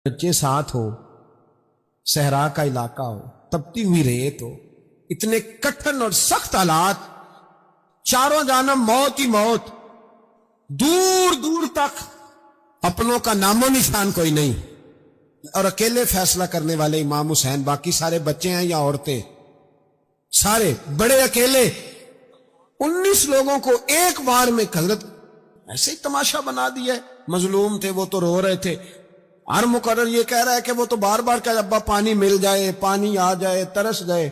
بچے ساتھ ہو، صحرا کا علاقہ ہو، تپتی ہوئی ریت ہو، اتنے کٹھن اور سخت حالات، چاروں جانب موت ہی موت، دور دور تک اپنوں کا نام و نشان کوئی نہیں، اور اکیلے فیصلہ کرنے والے امام حسین، باقی سارے بچے ہیں یا عورتیں، سارے بڑے اکیلے 19 لوگوں کو ایک بار میں حضرت ایسے ہی تماشا بنا دیا ہے۔ مظلوم تھے وہ تو رو رہے تھے، ہر مقرر یہ کہہ رہا ہے کہ وہ تو بار بار کہ ابا پانی مل جائے، پانی آ جائے، ترس گئے۔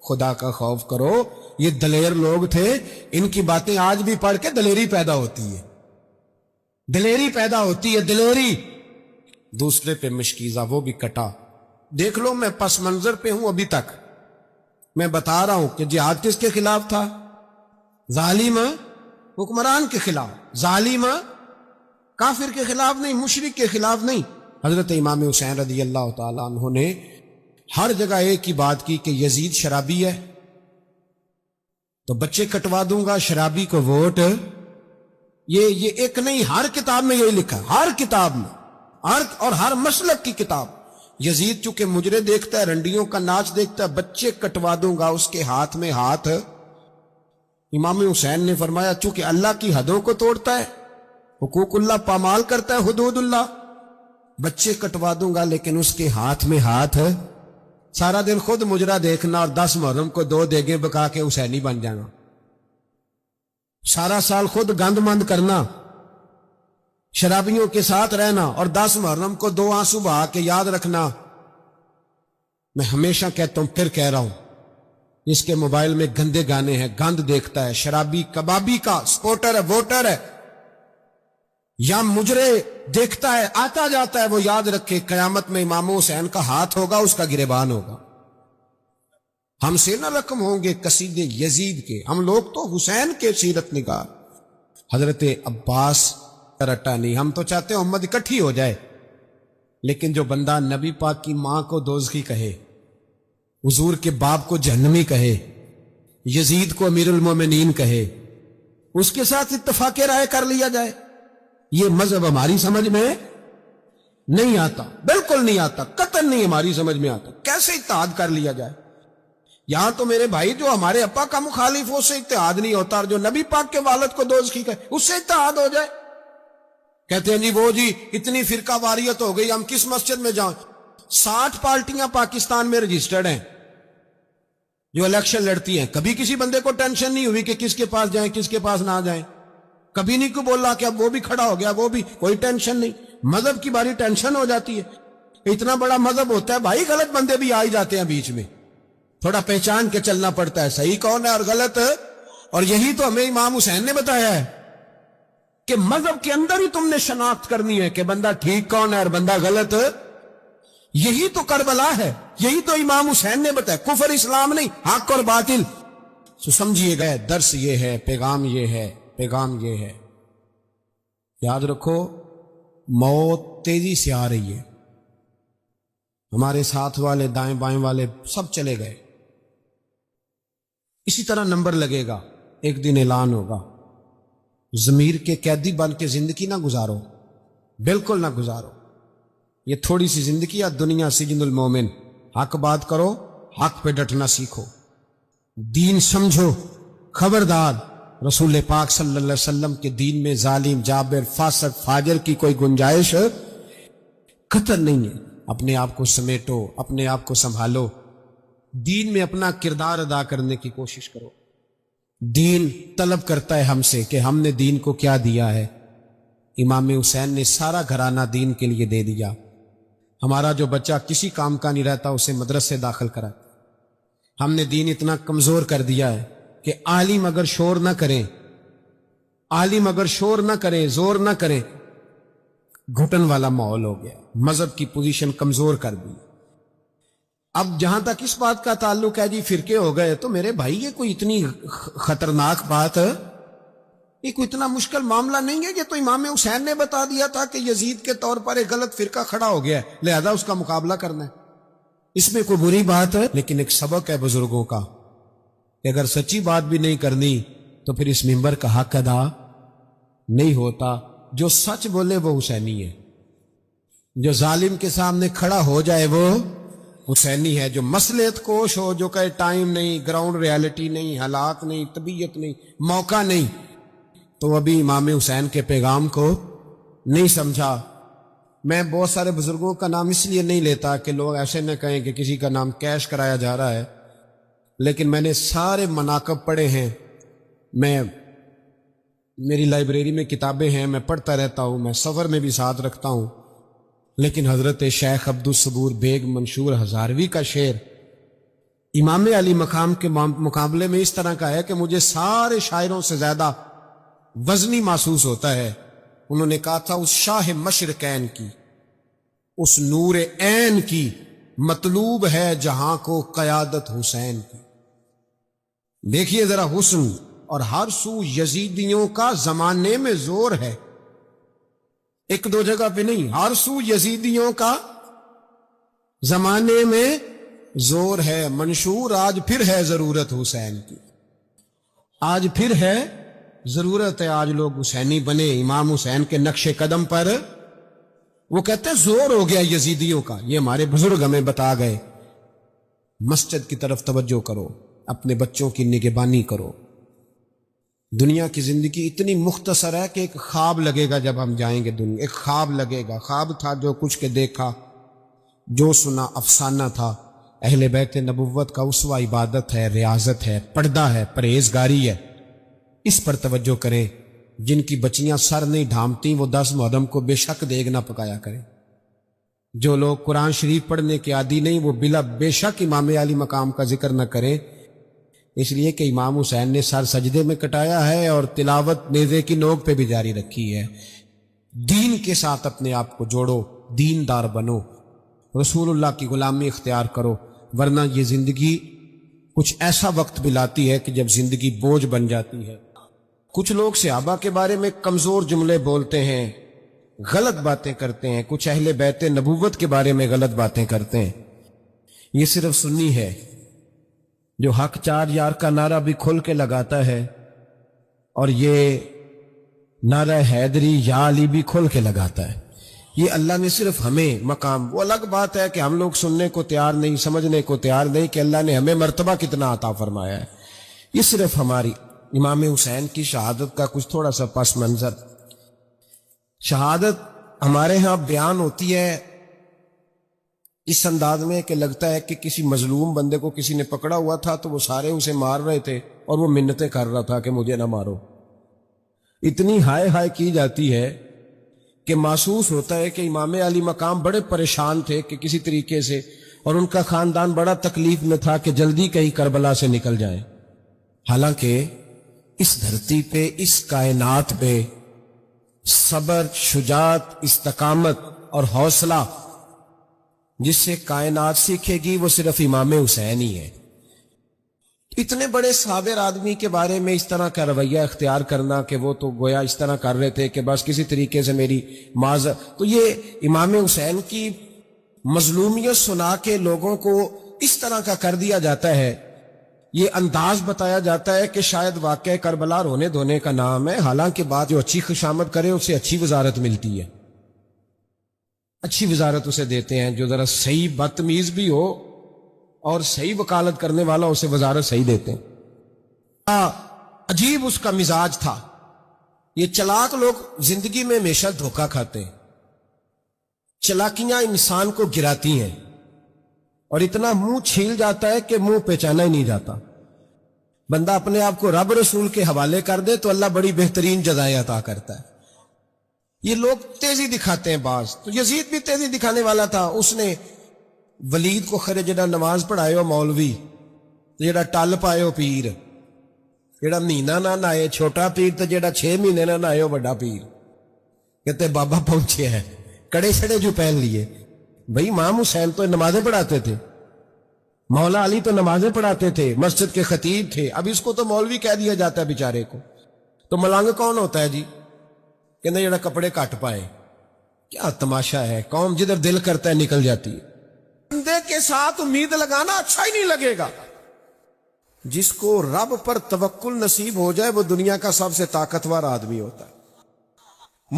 خدا کا خوف کرو، یہ دلیر لوگ تھے، ان کی باتیں آج بھی پڑھ کے دلیری پیدا ہوتی ہے، دلیری پیدا ہوتی ہے، دلیری۔ دوسرے پہ مشکیزہ، وہ بھی کٹا۔ دیکھ لو میں پس منظر پہ ہوں ابھی تک، میں بتا رہا ہوں کہ جہاد کس کے خلاف تھا؟ ظالم حکمران کے خلاف، ظالم کافر کے خلاف نہیں، مشرک کے خلاف نہیں۔ حضرت امام حسین رضی اللہ تعالیٰ عنہ نے ہر جگہ ایک ہی بات کی کہ یزید شرابی ہے تو بچے کٹوا دوں گا، شرابی کو ووٹ۔ یہ ایک نہیں، ہر کتاب میں یہی لکھا، ہر کتاب میں، اور ہر مسلک کی کتاب۔ یزید چونکہ مجرے دیکھتا ہے، رنڈیوں کا ناچ دیکھتا ہے، بچے کٹوا دوں گا، اس کے ہاتھ میں ہاتھ۔ امام حسین نے فرمایا چونکہ اللہ کی حدوں کو توڑتا ہے، حقوق اللہ پامال کرتا ہے، حدود اللہ، بچے کٹوا دوں گا لیکن اس کے ہاتھ میں ہاتھ۔ سارا دن خود مجرا دیکھنا اور 10 محرم کو 2 دیگیں بکا کے حسینی بن جانا، سارا سال خود گند مند کرنا، شرابیوں کے ساتھ رہنا، اور 10 محرم کو 2 آنسو بہا کے یاد رکھنا۔ میں ہمیشہ کہتا ہوں، پھر کہہ رہا ہوں، جس کے موبائل میں گندے گانے ہیں، گند دیکھتا ہے، شرابی کبابی کا سپورٹر ہے، ووٹر ہے، یا مجرے دیکھتا ہے، آتا جاتا ہے، وہ یاد رکھے قیامت میں امام حسین کا ہاتھ ہوگا، اس کا گریبان ہوگا۔ ہم سے نہ رقم ہوں گے قصیدے یزید کے، ہم لوگ تو حسین کے سیرت نگار۔ حضرت عباس رٹا نہیں، ہم تو چاہتے ہیں امت اکٹھی ہو جائے، لیکن جو بندہ نبی پاک کی ماں کو دوزخی کہے، حضور کے باپ کو جہنمی کہے، یزید کو امیر المومنین کہے، اس کے ساتھ اتفاق رائے کر لیا جائے، یہ مذہب ہماری سمجھ میں نہیں آتا، بالکل نہیں آتا، قطعاً نہیں ہماری سمجھ میں آتا۔ کیسے اتحاد کر لیا جائے؟ یہاں تو میرے بھائی جو ہمارے ابا کا مخالف ہو، اس سے اتحاد نہیں ہوتا، اور جو نبی پاک کے والد کو دوزخی کہے اس سے اتحاد ہو جائے۔ کہتے ہیں جی وہ جی اتنی فرقہ واریت ہو گئی، ہم کس مسجد میں جائیں؟ 60 پارٹیاں پاکستان میں رجسٹرڈ ہیں جو الیکشن لڑتی ہیں، کبھی کسی بندے کو ٹینشن نہیں ہوئی کہ کس کے پاس جائیں کس کے پاس نہ جائیں، کبھی نہیں کو بولا کہ اب وہ بھی کھڑا ہو گیا، وہ بھی، کوئی ٹینشن نہیں۔ مذہب کی باری ٹینشن ہو جاتی ہے، اتنا بڑا مذہب ہوتا ہے بھائی، غلط بندے بھی آ ہی جاتے ہیں بیچ میں، تھوڑا پہچان کے چلنا پڑتا ہے صحیح کون ہے اور غلط ہے۔ اور یہی تو ہمیں امام حسین نے بتایا ہے کہ مذہب کے اندر ہی تم نے شناخت کرنی ہے کہ بندہ ٹھیک کون ہے اور بندہ غلط ہے۔ یہی تو کربلا ہے، یہی تو امام حسین نے بتایا، کفر اسلام نہیں، حق اور باطل۔ تو سمجھیے گئے، درس یہ ہے، پیغام یہ ہے، پیغام یہ ہے، یاد رکھو موت تیزی سے آ رہی ہے، ہمارے ساتھ والے دائیں بائیں والے سب چلے گئے، اسی طرح نمبر لگے گا، ایک دن اعلان ہوگا۔ ضمیر کے قیدی بن کے زندگی نہ گزارو، بالکل نہ گزارو، یہ تھوڑی سی زندگی ہے، دنیا سجن المومن۔ حق بات کرو، حق پہ ڈٹنا سیکھو، دین سمجھو، خبردار رسول پاک صلی اللہ علیہ وسلم کے دین میں ظالم، جابر، فاسق، فاجر کی کوئی گنجائش قطعاً نہیں ہے۔ اپنے آپ کو سمیٹو، اپنے آپ کو سنبھالو، دین میں اپنا کردار ادا کرنے کی کوشش کرو۔ دین طلب کرتا ہے ہم سے کہ ہم نے دین کو کیا دیا ہے۔ امام حسین نے سارا گھرانہ دین کے لیے دے دیا۔ ہمارا جو بچہ کسی کام کا نہیں رہتا اسے مدرسے داخل کرا، ہم نے دین اتنا کمزور کر دیا ہے کہ عالم اگر شور نہ کریں، عالم اگر شور نہ کریں، زور نہ کریں، گھٹن والا ماحول ہو گیا، مذہب کی پوزیشن کمزور کر دی۔ اب جہاں تک اس بات کا تعلق ہے جی فرقے ہو گئے، تو میرے بھائی یہ کوئی اتنی خطرناک بات ہے، یہ کوئی اتنا مشکل معاملہ نہیں ہے، یہ تو امام حسین نے بتا دیا تھا کہ یزید کے طور پر ایک غلط فرقہ کھڑا ہو گیا ہے، لہذا اس کا مقابلہ کرنا ہے۔ اس میں کوئی بری بات ہے، لیکن ایک سبق ہے بزرگوں کا کہ اگر سچی بات بھی نہیں کرنی تو پھر اس منبر کا حق ادا نہیں ہوتا۔ جو سچ بولے وہ حسینی ہے، جو ظالم کے سامنے کھڑا ہو جائے وہ حسینی ہے، جو مصلحت کوش ہو، جو کہے ٹائم نہیں، گراؤنڈ ریالٹی نہیں، حالات نہیں، طبیعت نہیں، موقع نہیں، تو ابھی امام حسین کے پیغام کو نہیں سمجھا۔ میں بہت سارے بزرگوں کا نام اس لیے نہیں لیتا کہ لوگ ایسے نہ کہیں کہ کسی کا نام کیش کرایا جا رہا ہے، لیکن میں نے سارے مناقب پڑھے ہیں، میری لائبریری میں کتابیں ہیں، میں پڑھتا رہتا ہوں، میں سفر میں بھی ساتھ رکھتا ہوں، لیکن حضرت شیخ عبدالصبور بیگ منشور ہزاروی کا شعر امام علی مقام کے مقابلے میں اس طرح کا ہے کہ مجھے سارے شاعروں سے زیادہ وزنی محسوس ہوتا ہے۔ انہوں نے کہا تھا اس شاہ مشرقین کی، اس نور عین کی مطلوب ہے جہاں کو قیادت حسین کی۔ دیکھیے ذرا حسن، اور ہر سو یزیدیوں کا زمانے میں زور ہے، ایک دو جگہ پہ نہیں، ہر سو یزیدیوں کا زمانے میں زور ہے۔ منشور آج پھر ہے ضرورت حسین کی، آج پھر ہے ضرورت ہے، آج لوگ حسینی بنے، امام حسین کے نقش قدم پر۔ وہ کہتے ہیں زور ہو گیا یزیدیوں کا، یہ ہمارے بزرگ ہمیں بتا گئے۔ مسجد کی طرف توجہ کرو، اپنے بچوں کی نگہبانی کرو۔ دنیا کی زندگی اتنی مختصر ہے کہ ایک خواب لگے گا جب ہم جائیں گے دنیا، ایک خواب لگے گا، خواب تھا جو کچھ کے دیکھا، جو سنا افسانہ تھا۔ اہل بیت نبوت کا اسوہ عبادت ہے، ریاضت ہے، پردہ ہے، پرہیزگاری ہے، اس پر توجہ کریں۔ جن کی بچیاں سر نہیں ڈھانپتی وہ 10 محرم کو بے شک دیگ نہ پکایا کریں۔ جو لوگ قرآن شریف پڑھنے کے عادی نہیں وہ بلا بے شک امام علی مقام کا ذکر نہ کریں، اس لیے کہ امام حسین نے سر سجدے میں کٹایا ہے اور تلاوت نیزے کی نوک پہ بھی جاری رکھی ہے۔ دین کے ساتھ اپنے آپ کو جوڑو، دیندار بنو، رسول اللہ کی غلامی اختیار کرو، ورنہ یہ زندگی کچھ ایسا وقت بھی لاتی ہے کہ جب زندگی بوجھ بن جاتی ہے۔ کچھ لوگ صحابہ کے بارے میں کمزور جملے بولتے ہیں، غلط باتیں کرتے ہیں، کچھ اہل بیت نبوت کے بارے میں غلط باتیں کرتے ہیں۔ یہ صرف سنی ہے جو حق چار یار کا نعرہ بھی کھل کے لگاتا ہے، اور یہ نعرہ حیدری یا علی بھی کھل کے لگاتا ہے۔ یہ اللہ نے صرف ہمیں مقام، وہ الگ بات ہے کہ ہم لوگ سننے کو تیار نہیں، سمجھنے کو تیار نہیں کہ اللہ نے ہمیں مرتبہ کتنا عطا فرمایا ہے۔ یہ صرف ہماری امام حسین کی شہادت کا کچھ تھوڑا سا پس منظر۔ شہادت ہمارے ہاں بیان ہوتی ہے اس انداز میں کہ لگتا ہے کہ کسی مظلوم بندے کو کسی نے پکڑا ہوا تھا تو وہ سارے اسے مار رہے تھے اور وہ منتیں کر رہا تھا کہ مجھے نہ مارو۔ اتنی ہائے ہائے کی جاتی ہے کہ محسوس ہوتا ہے کہ امام علی مقام بڑے پریشان تھے کہ کسی طریقے سے، اور ان کا خاندان بڑا تکلیف میں تھا کہ جلدی کہیں کربلا سے نکل جائیں۔ حالانکہ اس دھرتی پہ، اس کائنات پہ صبر، شجاعت، استقامت اور حوصلہ جس سے کائنات سیکھے گی وہ صرف امام حسین ہی ہے۔ اتنے بڑے صابر آدمی کے بارے میں اس طرح کا رویہ اختیار کرنا کہ وہ تو گویا اس طرح کر رہے تھے کہ بس کسی طریقے سے میری معذرت، تو یہ امام حسین کی مظلومیت سنا کے لوگوں کو اس طرح کا کر دیا جاتا ہے، یہ انداز بتایا جاتا ہے کہ شاید واقع کربلا رونے دھونے کا نام ہے، حالانکہ بات جو اچھی خوشامد کرے اسے اچھی وزارت ملتی ہے، اچھی وزارت اسے دیتے ہیں۔ جو ذرا صحیح بدتمیز بھی ہو اور صحیح وکالت کرنے والا اسے وزارت صحیح دیتے ہیں۔ عجیب اس کا مزاج تھا۔ یہ چلاک لوگ زندگی میں ہمیشہ دھوکہ کھاتے ہیں، چلاکیاں انسان کو گراتی ہیں اور اتنا منہ چھیل جاتا ہے کہ منہ پہچانا ہی نہیں جاتا۔ بندہ اپنے آپ کو رب رسول کے حوالے کر دے تو اللہ بڑی بہترین جزائیں عطا کرتا ہے۔ یہ لوگ تیزی دکھاتے ہیں بعض، تو یزید بھی تیزی دکھانے والا تھا۔ اس نے ولید کو خیر جڑا نماز پڑھائے ہو مولوی، جڑا ٹل پائے ہو پیر، جڑا مہینہ نہ نہائے چھوٹا پیر، تو جڑا 6 مہینے نہ نہائے ہو بڑا پیر، کہتے بابا پہنچے ہیں، کڑے چھڑے جو پہن لیے۔ بھئی امام حسین تو نمازیں پڑھاتے تھے، مولا علی تو نمازیں پڑھاتے تھے، مسجد کے خطیب تھے، اب اس کو تو مولوی کہہ دیا جاتا ہے بیچارے کو۔ تو ملنگ کون ہوتا ہے جی؟ کہنا جڑا کپڑے کٹ پائے۔ کیا تماشا ہے، قوم جدھر دل کرتا ہے نکل جاتی ہے۔ بندے کے ساتھ امید لگانا اچھا ہی نہیں لگے گا۔ جس کو رب پر توکل نصیب ہو جائے وہ دنیا کا سب سے طاقتور آدمی ہوتا ہے،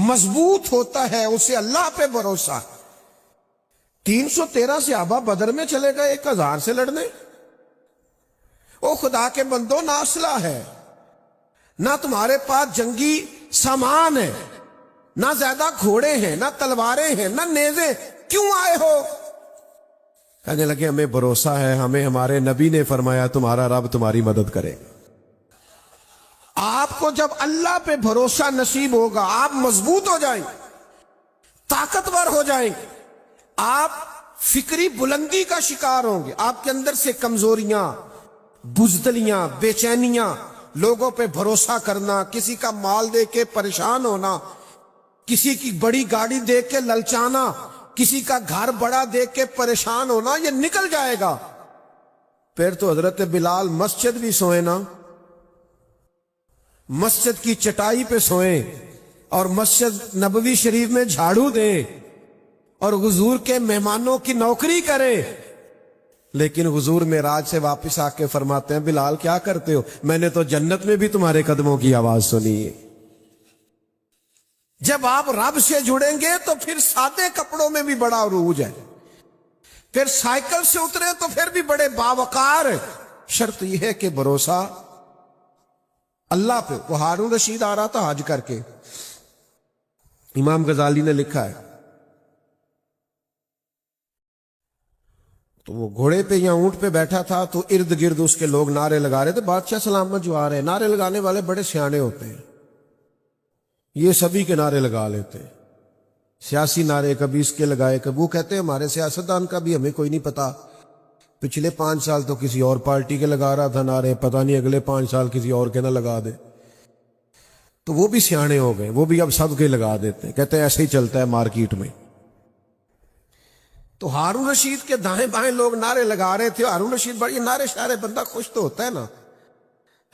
مضبوط ہوتا ہے، اسے اللہ پہ بھروسہ۔ 313 صحابہ بدر میں چلے گئے 1000 سے لڑنے. او خدا کے بندو، نہ اسلحہ ہے، نہ تمہارے پاس جنگی سامان ہے، نہ زیادہ گھوڑے ہیں، نہ تلواریں ہیں، نہ نیزیں، کیوں آئے ہو؟ کہنے لگے ہمیں بھروسہ ہے، ہمیں ہمارے نبی نے فرمایا تمہارا رب تمہاری مدد کرے. آپ کو جب اللہ پہ بھروسہ نصیب ہوگا، آپ مضبوط ہو جائیں گے، طاقتور ہو جائیں گے، آپ فکری بلندی کا شکار ہوں گے. آپ کے اندر سے کمزوریاں، بزدلیاں، بے چینیاں، لوگوں پہ بھروسہ کرنا، کسی کا مال دے کے پریشان ہونا، کسی کی بڑی گاڑی دیکھ کے للچانا، کسی کا گھر بڑا دیکھ کے پریشان ہونا، یہ نکل جائے گا. پھر تو حضرت بلال مسجد بھی سوئے نا، مسجد کی چٹائی پہ سوئیں اور مسجد نبوی شریف میں جھاڑو دیں اور حضور کے مہمانوں کی نوکری کریں. لیکن حضور معراج سے واپس آ کے فرماتے ہیں بلال کیا کرتے ہو؟ میں نے تو جنت میں بھی تمہارے قدموں کی آواز سنی ہے. جب آپ رب سے جڑیں گے تو پھر سادے کپڑوں میں بھی بڑا عروج ہے، پھر سائیکل سے اترے تو پھر بھی بڑے باوقار. شرط یہ ہے کہ بھروسہ اللہ پہ. وہ ہارون رشید آ رہا تھا حج کر کے، امام غزالی نے لکھا ہے، تو وہ گھوڑے پہ یا اونٹ پہ بیٹھا تھا تو ارد گرد اس کے لوگ نعرے لگا رہے تھے، بادشاہ سلامت جو آ رہے ہیں. نعرے لگانے والے بڑے سیانے ہوتے ہیں، یہ سبھی کے نعرے لگا لیتے ہیں، سیاسی نعرے کبھی اس کے لگائے، کبھی وہ کہتے ہیں ہمارے سیاستدان کا بھی ہمیں کوئی نہیں پتا، پچھلے 5 سال تو کسی اور پارٹی کے لگا رہا تھا نعرے، پتہ نہیں اگلے 5 سال کسی اور کے نہ لگا دے. تو وہ بھی سیانے ہو گئے، وہ بھی اب سب کے لگا دیتے ہیں، کہتے ہیں ایسے ہی چلتا ہے مارکیٹ میں. تو ہارون رشید کے دائیں بائیں لوگ نعرے لگا رہے تھے. ہارون رشید بڑی نعرے شعرے، بندہ خوش تو ہوتا ہے نا.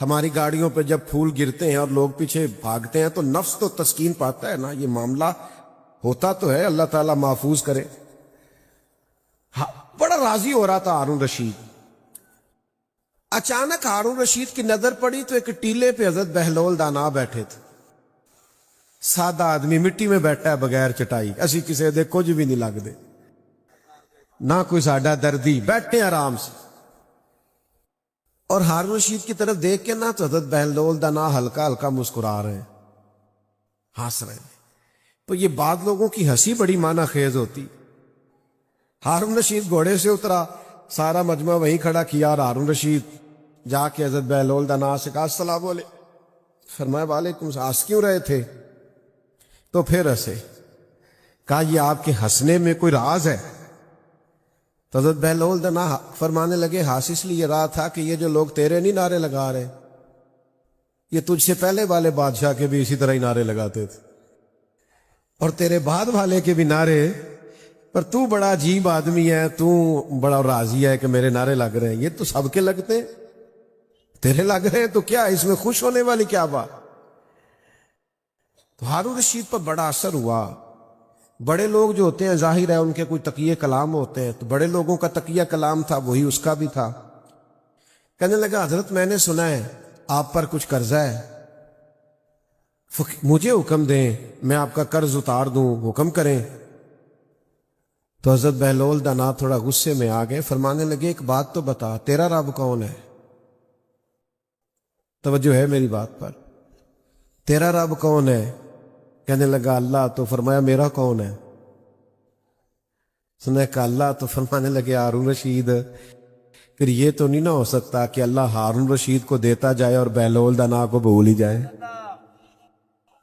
ہماری گاڑیوں پہ جب پھول گرتے ہیں اور لوگ پیچھے بھاگتے ہیں تو نفس تو تسکین پاتا ہے نا. یہ معاملہ ہوتا تو ہے، اللہ تعالیٰ محفوظ کرے. بڑا راضی ہو رہا تھا ہارون رشید. اچانک ہارون رشید کی نظر پڑی تو ایک ٹیلے پہ حضرت بہلول دانا بیٹھے تھے. سادہ آدمی مٹی میں بیٹھا ہے بغیر چٹائی، اسی کسی دے کچھ بھی نہیں لگ دے، نہ کوئی ساڈا دردی، بیٹھے آرام سے. اور ہارون رشید کی طرف دیکھ کے نہ تو حضرت بہلول دانا ہلکا ہلکا مسکرا رہے ہیں، ہنس رہے ہیں. تو یہ بعض لوگوں کی ہنسی بڑی معنی خیز ہوتی. ہارون رشید گھوڑے سے اترا، سارا مجمع وہیں کھڑا کیا، اور ہارون رشید جا کے حضرت بہلول دانا سے کہا السلام علیکم. فرمایا وعلیکم السلام. ہنس کیوں رہے تھے؟ تو پھر ہنسے. کہا یہ آپ کے ہنسنے میں کوئی راز ہے؟ تو حضرت بہلول دانا فرمانے لگے ہاس اس لیے رہا تھا کہ یہ جو لوگ تیرے نہیں نعرے لگا رہے، یہ تجھ سے پہلے والے بادشاہ کے بھی اسی طرح ہی نعرے لگاتے تھے، اور تیرے بعد والے کے بھی نعرے. پر تو بڑا عجیب آدمی ہے، تو بڑا راضی ہے کہ میرے نعرے لگ رہے ہیں. یہ تو سب کے لگتے ہیں، تیرے لگ رہے ہیں تو کیا اس میں خوش ہونے والی کیا بات؟ تو ہارون رشید پر بڑا اثر ہوا. بڑے لوگ جو ہوتے ہیں ظاہر ہے ان کے کوئی تقیہ کلام ہوتے ہیں، تو بڑے لوگوں کا تقیہ کلام تھا، وہی اس کا بھی تھا. کہنے لگا حضرت میں نے سنا ہے آپ پر کچھ قرضہ ہے، مجھے حکم دیں میں آپ کا قرض اتار دوں، حکم کریں. تو حضرت بہلول دانا تھوڑا غصے میں آ گئے، فرمانے لگے ایک بات تو بتا، تیرا رب کون ہے؟ توجہ ہے میری بات پر؟ تیرا رب کون ہے؟ کہنے لگا اللہ. تو فرمایا میرا کون ہے؟ سنے کہا اللہ. تو فرمانے لگے ہارون رشید پھر یہ تو نہیں نہ ہو سکتا کہ اللہ ہارون رشید کو دیتا جائے اور بہلول دانا کو بھول ہی جائے.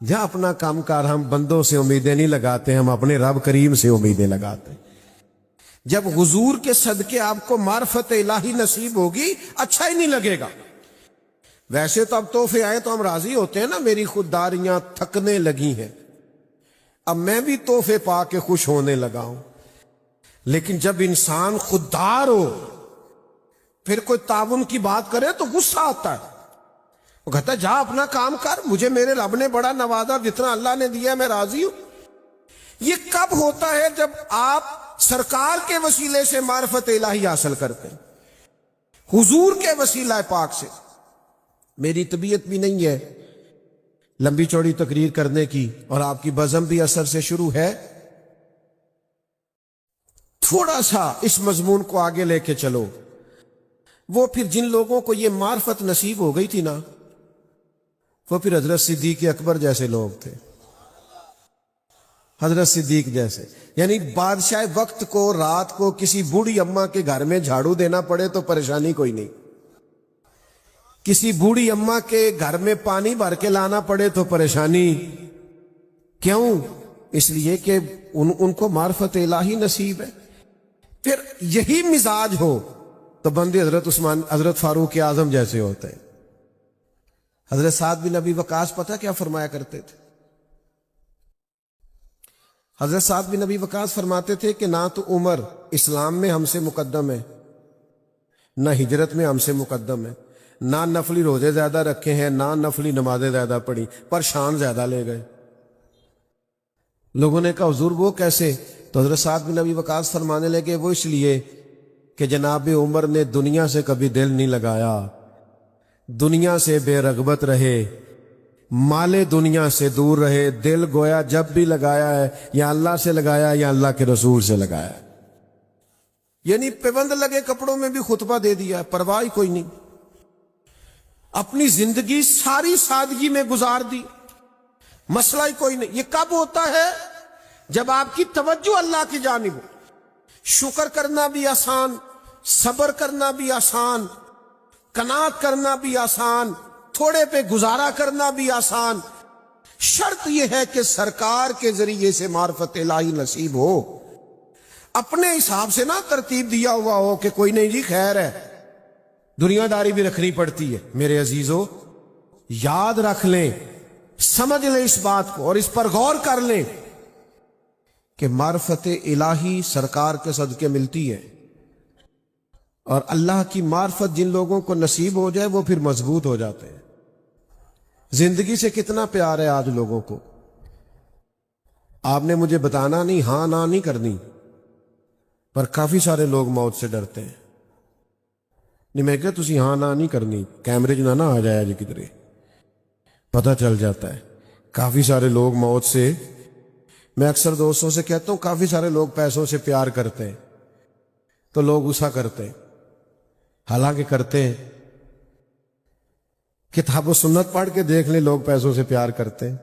جہاں اپنا کام کار ہم بندوں سے امیدیں نہیں لگاتے، ہم اپنے رب کریم سے امیدیں لگاتے. جب حضور کے صدقے آپ کو معرفت الہی نصیب ہوگی اچھا ہی نہیں لگے گا. ویسے تو اب تحفے آئے تو ہم راضی ہوتے ہیں نا، میری خودداریاں تھکنے لگی ہیں، اب میں بھی تحفے پا کے خوش ہونے لگا ہوں. لیکن جب انسان خوددار ہو پھر کوئی تعاون کی بات کرے تو غصہ آتا ہے. وہ کہتا ہے جا اپنا کام کر، مجھے میرے رب نے بڑا نوازا، جتنا اللہ نے دیا میں راضی ہوں. یہ کب ہوتا ہے؟ جب آپ سرکار کے وسیلے سے معرفت الہی حاصل کرتے ہیں، حضور کے وسیلہ پاک سے. میری طبیعت بھی نہیں ہے لمبی چوڑی تقریر کرنے کی، اور آپ کی بزم بھی اثر سے شروع ہے. تھوڑا سا اس مضمون کو آگے لے کے چلو. وہ پھر جن لوگوں کو یہ معرفت نصیب ہو گئی تھی نا، وہ پھر حضرت صدیق اکبر جیسے لوگ تھے. حضرت صدیق جیسے، یعنی بادشاہ وقت کو رات کو کسی بوڑھی اماں کے گھر میں جھاڑو دینا پڑے تو پریشانی کوئی نہیں، کسی بوڑھی اماں کے گھر میں پانی بھر کے لانا پڑے تو پریشانی. کیوں؟ اس لیے کہ ان کو معرفت الہی نصیب ہے. پھر یہی مزاج ہو تو بندے حضرت فاروق اعظم جیسے ہوتے ہیں. حضرت سعد بن ابی وقاص پتہ کیا فرمایا کرتے تھے؟ حضرت سعد بن ابی وقاص فرماتے تھے کہ نہ تو عمر اسلام میں ہم سے مقدم ہے، نہ ہجرت میں ہم سے مقدم ہے، نہ نفلی روزے زیادہ رکھے ہیں، نہ نفلی نمازیں زیادہ پڑھی، پر شان زیادہ لے گئے. لوگوں نے کہا حضور وہ کیسے؟ تو حضرت سعد بن ابی وقاص فرمانے لگے وہ اس لیے کہ جناب عمر نے دنیا سے کبھی دل نہیں لگایا، دنیا سے بے رغبت رہے، مال دنیا سے دور رہے، دل گویا جب بھی لگایا ہے یا اللہ سے لگایا یا اللہ کے رسول سے لگایا. یعنی پیوند لگے کپڑوں میں بھی خطبہ دے دیا، پرواہ کوئی نہیں. اپنی زندگی ساری سادگی میں گزار دی، مسئلہ ہی کوئی نہیں. یہ کب ہوتا ہے؟ جب آپ کی توجہ اللہ کی جانب ہو. شکر کرنا بھی آسان، صبر کرنا بھی آسان، قناعت کرنا بھی آسان، تھوڑے پہ گزارا کرنا بھی آسان. شرط یہ ہے کہ سرکار کے ذریعے سے معرفت الہی نصیب ہو. اپنے حساب سے نہ ترتیب دیا ہوا ہو کہ کوئی نہیں جی خیر ہے، دنیا داری بھی رکھنی پڑتی ہے. میرے عزیزو یاد رکھ لیں، سمجھ لیں اس بات کو اور اس پر غور کر لیں کہ معرفت الہی سرکار کے صدقے ملتی ہے، اور اللہ کی معرفت جن لوگوں کو نصیب ہو جائے وہ پھر مضبوط ہو جاتے ہیں. زندگی سے کتنا پیار ہے آج لوگوں کو. آپ نے مجھے بتانا نہیں، ہاں نہ نہیں کرنی، پر کافی سارے لوگ موت سے ڈرتے ہیں. نہیں میں کہ تسی ہاں نہ نہیں کرنی، کیمرے جو نہ آ جائے جی کدھرے، پتہ چل جاتا ہے. کافی سارے لوگ موت سے، میں اکثر دوستوں سے کہتا ہوں کافی سارے لوگ پیسوں سے پیار کرتے ہیں تو لوگ غصہ کرتے ہیں، حالانکہ کرتے ہیں. کتاب و سنت پڑھ کے دیکھ لیں، لوگ پیسوں سے پیار کرتے ہیں.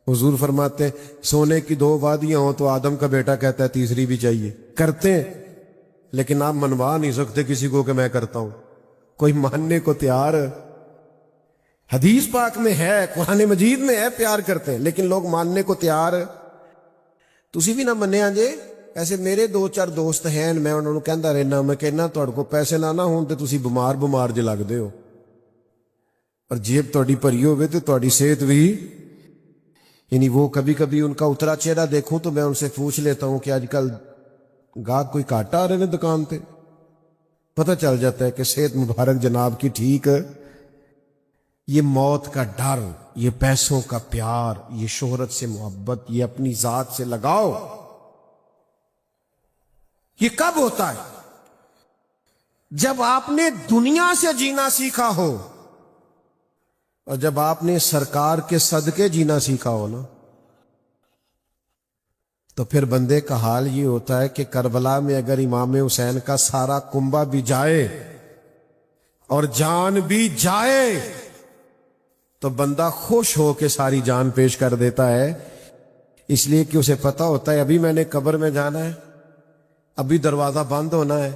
حضور فرماتے ہیں سونے کی 2 وادیاں ہوں تو آدم کا بیٹا کہتا ہے تیسری بھی چاہیے. کرتے ہیں لیکن آپ منوا نہیں سکتے کسی کو کہ میں کرتا ہوں. کوئی ماننے کو تیار، حدیث پاک میں ہے، قرآن مجید میں ہے پیار کرتے ہیں، لیکن لوگ ماننے کو تیار. تسی بھی نہ منیا جے. ایسے میرے 2-4 دوست ہیں، میں انہوں نے کہندا رہنا، میں کہنا تہاڈے کو پیسے نہ ہون تے تسی بیمار جے لگدے ہو، اور جیب تہاڈی بھری ہوے تے تہاڈی صحت بھی. یعنی وہ کبھی کبھی ان کا اترا چہرہ دیکھوں تو میں ان سے پوچھ لیتا ہوں کہ آج کل گاہک کوئی کاٹا آ رہے ہیں دکان تے. پتہ چل جاتا ہے کہ صحت مبارک جناب کی ٹھیک ہے. یہ موت کا ڈر، یہ پیسوں کا پیار، یہ شہرت سے محبت، یہ اپنی ذات سے لگاؤ، یہ کب ہوتا ہے؟ جب آپ نے دنیا سے جینا سیکھا ہو اور جب آپ نے سرکار کے صدقے جینا سیکھا ہو نا، تو پھر بندے کا حال یہ ہوتا ہے کہ کربلا میں اگر امام حسین کا سارا کنبہ بھی جائے اور جان بھی جائے تو بندہ خوش ہو کے ساری جان پیش کر دیتا ہے، اس لیے کہ اسے پتا ہوتا ہے ابھی میں نے قبر میں جانا ہے، ابھی دروازہ بند ہونا ہے،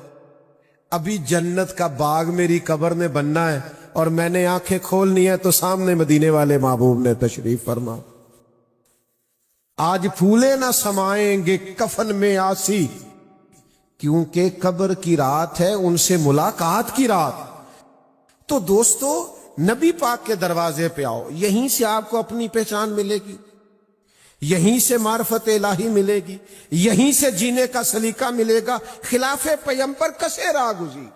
ابھی جنت کا باغ میری قبر میں بننا ہے، اور میں نے آنکھیں کھولنی ہے تو سامنے مدینے والے محبوب نے تشریف فرما. آج پھولے نہ سمائیں گے کفن میں آسی، کیونکہ قبر کی رات ہے ان سے ملاقات کی رات. تو دوستو نبی پاک کے دروازے پہ آؤ، یہیں سے آپ کو اپنی پہچان ملے گی، یہیں سے معرفت الہی ملے گی، یہیں سے جینے کا سلیقہ ملے گا. خلاف پیمبر کسے راہ گزی،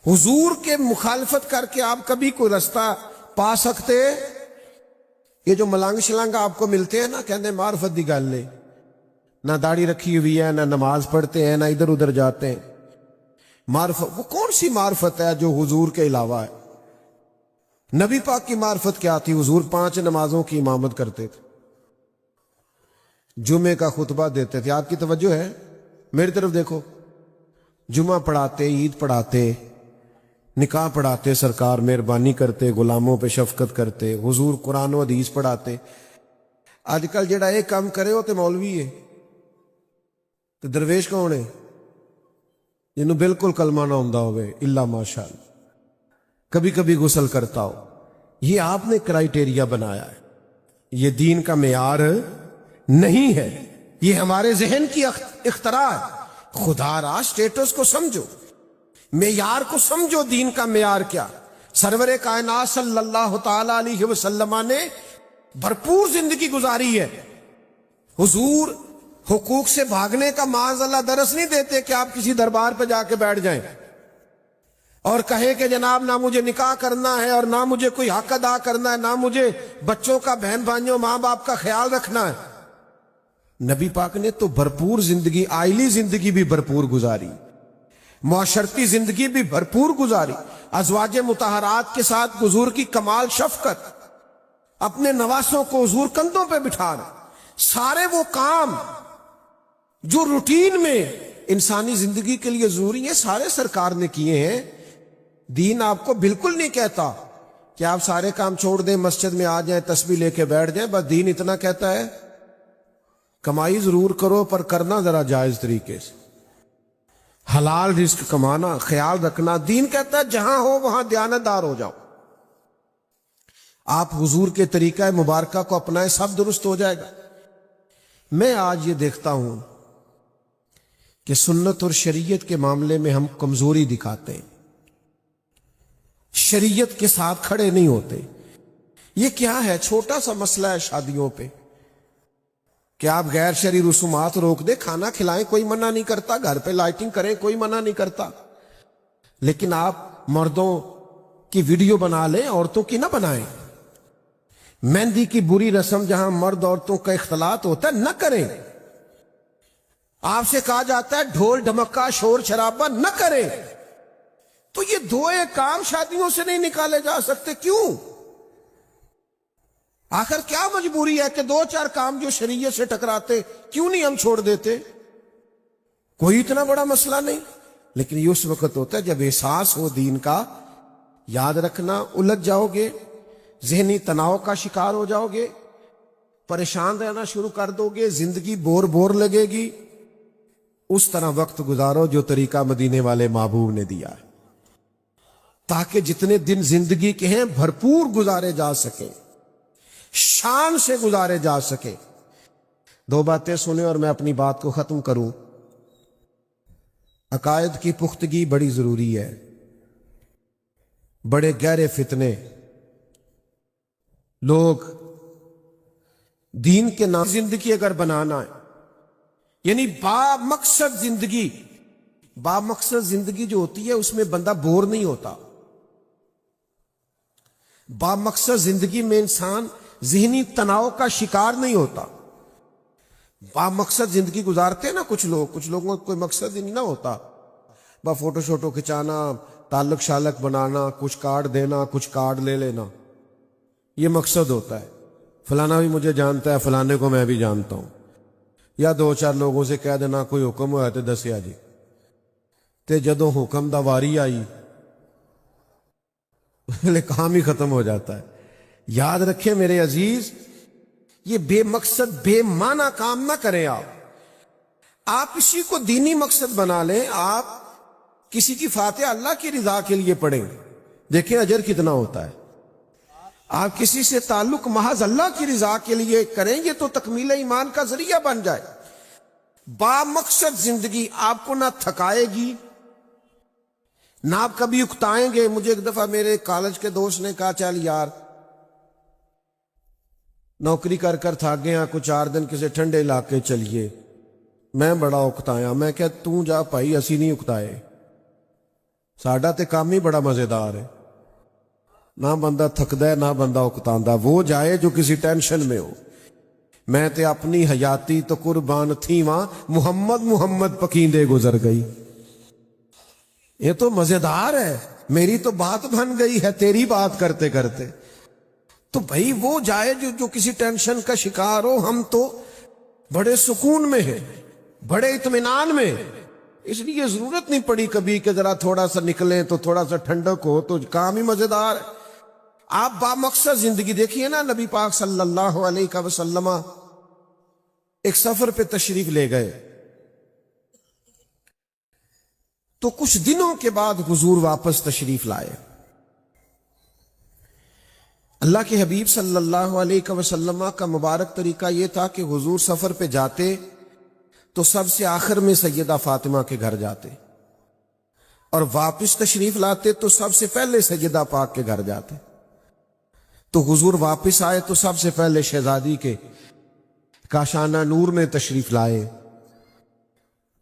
حضور کے مخالفت کر کے آپ کبھی کوئی رستہ پا سکتے؟ یہ جو ملنگ شلنگ آپ کو ملتے ہیں نا، کہنے معرفت دی گل نہیں، نہ داڑھی رکھی ہوئی ہے، نہ نماز پڑھتے ہیں، نہ ادھر ادھر جاتے ہیں. معرفت وہ کون سی معرفت ہے جو حضور کے علاوہ ہے؟ نبی پاک کی معرفت کیا تھی؟ حضور 5 نمازوں کی امامت کرتے تھے، جمعے کا خطبہ دیتے تھے. آپ کی توجہ ہے؟ میری طرف دیکھو، جمعہ پڑھاتے، عید پڑھاتے، نکاح پڑھاتے، سرکار مہربانی کرتے، غلاموں پہ شفقت کرتے، حضور قرآن و حدیث پڑھاتے. آج کل جڑا ایک کام کرے ہو تے مولوی ہے، تو درویش کون ہے؟ جنہوں بالکل کلمہ نہ ہوندا ہوئے الا ماشاء اللہ، کبھی کبھی غسل کرتا ہو. یہ آپ نے کرائیٹیریا بنایا ہے، یہ دین کا معیار نہیں ہے، یہ ہمارے ذہن کی اختراع ہے. خدا را سٹیٹس کو سمجھو، معیار کو سمجھو. دین کا معیار کیا؟ سرور کائنات صلی اللہ تعالی علیہ وسلم نے بھرپور زندگی گزاری ہے. حضور حقوق سے بھاگنے کا معاذ اللہ درس نہیں دیتے کہ آپ کسی دربار پہ جا کے بیٹھ جائیں اور کہیں کہ جناب نہ مجھے نکاح کرنا ہے اور نہ مجھے کوئی حق ادا کرنا ہے، نہ مجھے بچوں کا، بہن بھائیوں، ماں باپ کا خیال رکھنا ہے. نبی پاک نے تو بھرپور زندگی، آئلی زندگی بھی بھرپور گزاری، معاشرتی زندگی بھی بھرپور گزاری. ازواج مطہرات کے ساتھ حضور کی کمال شفقت، اپنے نواسوں کو حضور کندھوں پہ بٹھا رہے. سارے وہ کام جو روٹین میں انسانی زندگی کے لیے ضروری ہے سارے سرکار نے کیے ہیں. دین آپ کو بالکل نہیں کہتا کہ آپ سارے کام چھوڑ دیں، مسجد میں آ جائیں، تسبیح لے کے بیٹھ جائیں. بس دین اتنا کہتا ہے کمائی ضرور کرو پر کرنا ذرا جائز طریقے سے، حلال رزق کمانا، خیال رکھنا. دین کہتا ہے جہاں ہو وہاں دیانتدار ہو جاؤ. آپ حضور کے طریقہ مبارکہ کو اپنائیں، سب درست ہو جائے گا. میں آج یہ دیکھتا ہوں کہ سنت اور شریعت کے معاملے میں ہم کمزوری دکھاتے ہیں، شریعت کے ساتھ کھڑے نہیں ہوتے. یہ کیا ہے؟ چھوٹا سا مسئلہ ہے شادیوں پہ کہ آپ غیر شرعی رسومات روک دیں، کھانا کھلائیں کوئی منع نہیں کرتا، گھر پہ لائٹنگ کریں کوئی منع نہیں کرتا، لیکن آپ مردوں کی ویڈیو بنا لیں، عورتوں کی نہ بنائیں. مہندی کی بری رسم جہاں مرد عورتوں کا اختلاط ہوتا ہے نہ کریں. آپ سے کہا جاتا ہے ڈھول ڈھمکا شور شرابہ نہ کریں. تو یہ دو ایک کام شادیوں سے نہیں نکالے جا سکتے، کیوں؟ آخر کیا مجبوری ہے کہ دو چار کام جو شریعت سے ٹکراتے کیوں نہیں ہم چھوڑ دیتے؟ کوئی اتنا بڑا مسئلہ نہیں. لیکن یہ اس وقت ہوتا ہے جب احساس ہو دین کا. یاد رکھنا، الجھ جاؤ گے، ذہنی تناؤ کا شکار ہو جاؤ گے، پریشان رہنا شروع کر دو گے، زندگی بور لگے گی. اس طرح وقت گزارو جو طریقہ مدینے والے محبوب نے دیا ہے، تاکہ جتنے دن زندگی کے ہیں بھرپور گزارے جا سکے، شان سے گزارے جا سکے. دو باتیں سنیں اور میں اپنی بات کو ختم کروں. عقائد کی پختگی بڑی ضروری ہے. بڑے گہرے فتنے لوگ دین کے نام زندگی اگر بنانا ہے، یعنی با مقصد زندگی، با مقصد زندگی جو ہوتی ہے اس میں بندہ بور نہیں ہوتا. با مقصد زندگی میں انسان ذہنی تناؤ کا شکار نہیں ہوتا. با مقصد زندگی گزارتے ہیں نا کچھ لوگوں کو کوئی مقصد ہی نہیں نہ ہوتا، با فوٹو شوٹو کھچانا، تعلق شالق بنانا، کچھ کارڈ دینا، کچھ کارڈ لے لینا، یہ مقصد ہوتا ہے. فلانا بھی مجھے جانتا ہے، فلانے کو میں بھی جانتا ہوں. یا دو چار لوگوں سے کہہ دینا کوئی حکم ہوا تو دسیا جی، تے جدوں حکم دا واری آئی کام ہی ختم ہو جاتا ہے. یاد رکھیں میرے عزیز، یہ بے مقصد بے معنی کام نہ کریں. آپ اسی کو دینی مقصد بنا لیں. آپ کسی کی فاتحہ اللہ کی رضا کے لیے پڑھیں، دیکھیں اجر کتنا ہوتا ہے. آپ کسی سے تعلق محض اللہ کی رضا کے لیے کریں گے تو تکمیل ایمان کا ذریعہ بن جائے. با مقصد زندگی آپ کو نہ تھکائے گی، نہ آپ کبھی اکتائیں گے. مجھے ایک دفعہ میرے کالج کے دوست نے کہا چل یار نوکری کر تھک گیا، کچھ 4 دن کسی ٹھنڈے علاقے چلیے. میں بڑا اکتایا. میں کہ تو جا بھائی، اسی نہیں اکتائے، ساڈا تے کام ہی بڑا مزیدار ہے. نہ بندہ تھکدا ہے نہ بندہ اکتاندا، وہ جائے جو کسی ٹینشن میں ہو. میں تے اپنی حیاتی تو قربان تھی وہاں، محمد پکیندے گزر گئی. یہ تو مزیدار ہے، میری تو بات بن گئی ہے تیری بات کرتے کرتے. تو بھائی وہ جائے جو کسی ٹینشن کا شکار ہو. ہم تو بڑے سکون میں ہیں. بڑے اطمینان میں، اس لیے ضرورت نہیں پڑی کبھی کہ ذرا تھوڑا سا نکلیں تو تھوڑا سا ٹھنڈک ہو تو کام ہی مزیدار ہے۔ آپ با مقصد زندگی دیکھیے نا، نبی پاک صلی اللہ علیہ وسلم ایک سفر پہ تشریف لے گئے تو کچھ دنوں کے بعد حضور واپس تشریف لائے۔ اللہ کے حبیب صلی اللہ علیہ وسلم کا مبارک طریقہ یہ تھا کہ حضور سفر پہ جاتے تو سب سے آخر میں سیدہ فاطمہ کے گھر جاتے، اور واپس تشریف لاتے تو سب سے پہلے سیدہ پاک کے گھر جاتے۔ تو حضور واپس آئے تو سب سے پہلے شہزادی کے کاشانہ نور میں تشریف لائے۔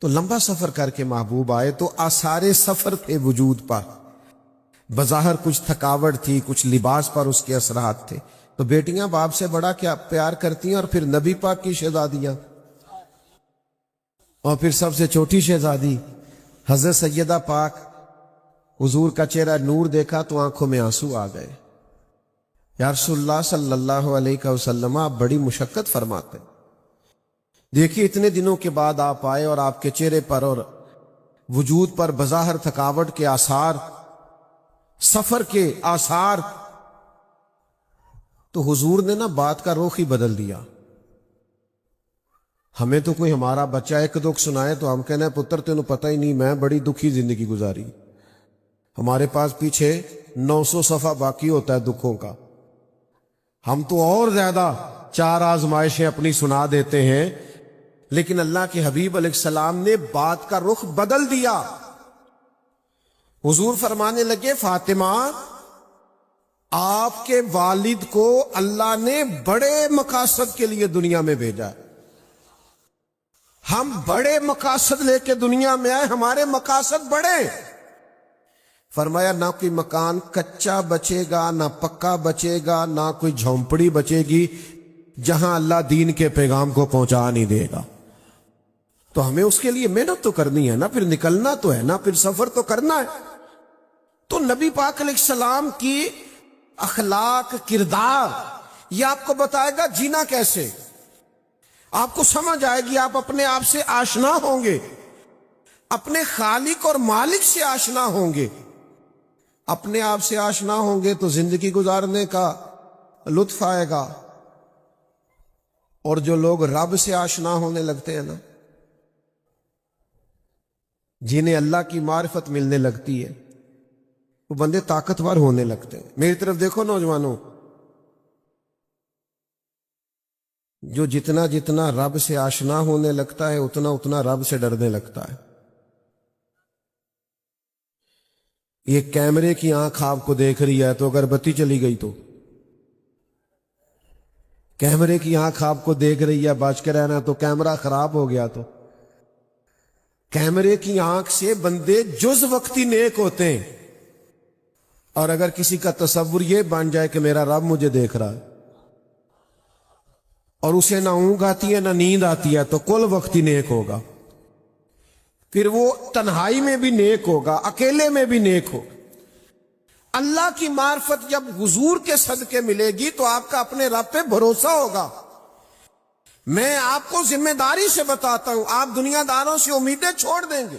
تو لمبا سفر کر کے محبوب آئے تو آثار سفر تھے وجود پر، بظاہر کچھ تھکاوٹ تھی، کچھ لباس پر اس کے اثرات تھے۔ تو بیٹیاں باپ سے بڑا کیا پیار کرتی ہیں، اور پھر نبی پاک کی شہزادیاں، اور پھر سب سے چھوٹی شہزادی حضرت سیدہ پاک، حضور کا چہرہ نور دیکھا تو آنکھوں میں آنسو آ گئے۔ یا رسول اللہ صلی اللہ علیہ وسلم، آپ بڑی مشقت فرماتے ہیں، دیکھیے اتنے دنوں کے بعد آپ آئے اور آپ کے چہرے پر اور وجود پر بظاہر تھکاوٹ کے آثار، سفر کے آثار۔ تو حضور نے نا بات کا رخ ہی بدل دیا۔ ہمیں تو کوئی ہمارا بچہ ایک دکھ سنائے تو ہم کہنا ہے پتر تینوں پتہ ہی نہیں میں بڑی دکھی زندگی گزاری، ہمارے پاس پیچھے 900 صفحہ باقی ہوتا ہے دکھوں کا، ہم تو اور زیادہ 4 آزمائشیں اپنی سنا دیتے ہیں۔ لیکن اللہ کے حبیب علیہ السلام نے بات کا رخ بدل دیا۔ حضور فرمانے لگے، فاطمہ آپ کے والد کو اللہ نے بڑے مقاصد کے لیے دنیا میں بھیجا ہے، ہم بڑے مقاصد لے کے دنیا میں آئے، ہمارے مقاصد بڑے۔ فرمایا نہ کوئی مکان کچا بچے گا، نہ پکا بچے گا، نہ کوئی جھونپڑی بچے گی جہاں اللہ دین کے پیغام کو پہنچا نہیں دے گا۔ تو ہمیں اس کے لیے محنت تو کرنی ہے نا، پھر نکلنا تو ہے نا، پھر سفر تو کرنا ہے۔ تو نبی پاک علیہ السلام کی اخلاق، کردار، یہ آپ کو بتائے گا جینا کیسے، آپ کو سمجھ آئے گی، آپ اپنے آپ سے آشنا ہوں گے، اپنے خالق اور مالک سے آشنا ہوں گے۔ اپنے آپ سے آشنا ہوں گے تو زندگی گزارنے کا لطف آئے گا، اور جو لوگ رب سے آشنا ہونے لگتے ہیں نا، جنہیں اللہ کی معرفت ملنے لگتی ہے، وہ بندے طاقتور ہونے لگتے ہیں۔ میری طرف دیکھو نوجوانوں، جو جتنا جتنا رب سے آشنا ہونے لگتا ہے اتنا اتنا رب سے ڈرنے لگتا ہے۔ یہ کیمرے کی آنکھ آپ کو دیکھ رہی ہے تو اگر بتی چلی گئی تو، کیمرے کی آنکھ آپ کو دیکھ رہی ہے بچ کے رہنا تو کیمرہ خراب ہو گیا تو، کیمرے کی آنکھ سے بندے جز وقتی نیک ہوتے ہیں، اور اگر کسی کا تصور یہ بن جائے کہ میرا رب مجھے دیکھ رہا ہے اور اسے نہ اونگ آتی ہے نہ نیند آتی ہے تو کل وقتی نیک ہوگا، پھر وہ تنہائی میں بھی نیک ہوگا، اکیلے میں بھی نیک ہوگا۔ اللہ کی معرفت جب حضور کے صدقے ملے گی تو آپ کا اپنے رب پہ بھروسہ ہوگا۔ میں آپ کو ذمہ داری سے بتاتا ہوں، آپ دنیا داروں سے امیدیں چھوڑ دیں گے۔